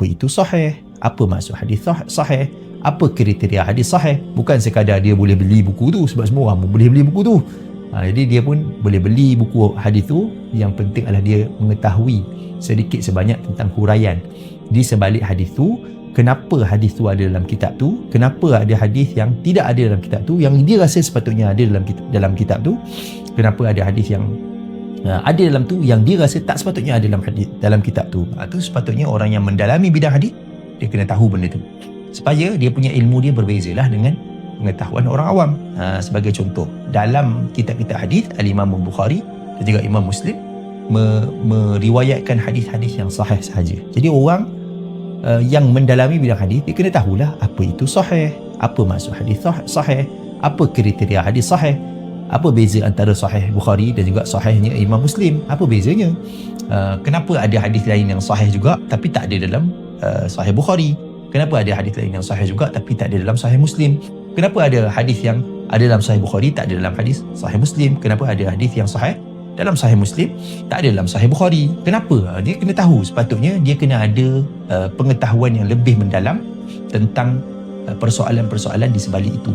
apa itu sahih, apa maksud hadis sahih, apa kriteria hadis sahih. Bukan sekadar dia boleh beli buku tu, sebab semua orang boleh beli buku tu. Jadi dia pun boleh beli buku hadis tu. Yang penting adalah dia mengetahui sedikit sebanyak tentang huraian di sebalik hadis tu. Kenapa hadis tu ada dalam kitab tu, kenapa ada hadis yang tidak ada dalam kitab tu, yang dia rasa sepatutnya ada dalam kitab tu, kenapa ada hadis yang ada dalam tu yang dia rasa tak sepatutnya ada dalam kitab tu. Itu sepatutnya orang yang mendalami bidang hadis, dia kena tahu benda tu, supaya dia punya ilmu dia berbezalah dengan pengetahuan orang awam. Sebagai contoh, dalam kitab-kitab hadis, Al-Imam Bukhari dan juga Imam Muslim meriwayatkan hadis-hadis yang sahih sahaja. Jadi orang yang mendalami bidang hadis, dia kena tahulah apa itu sahih, apa maksud hadis sahih, apa kriteria hadis sahih, apa beza antara sahih Bukhari dan juga sahihnya Imam Muslim, apa bezanya, kenapa ada hadis lain yang sahih juga tapi tak ada dalam sahih Bukhari, kenapa ada hadis lain yang sahih juga tapi tak ada dalam sahih Muslim, kenapa ada hadis yang ada dalam sahih Bukhari tak ada dalam hadis sahih Muslim, kenapa ada hadis yang sahih dalam sahih Muslim tak ada dalam sahih Bukhari. Kenapa? Dia kena tahu. Sepatutnya dia kena ada pengetahuan yang lebih mendalam tentang persoalan-persoalan di sebalik itu.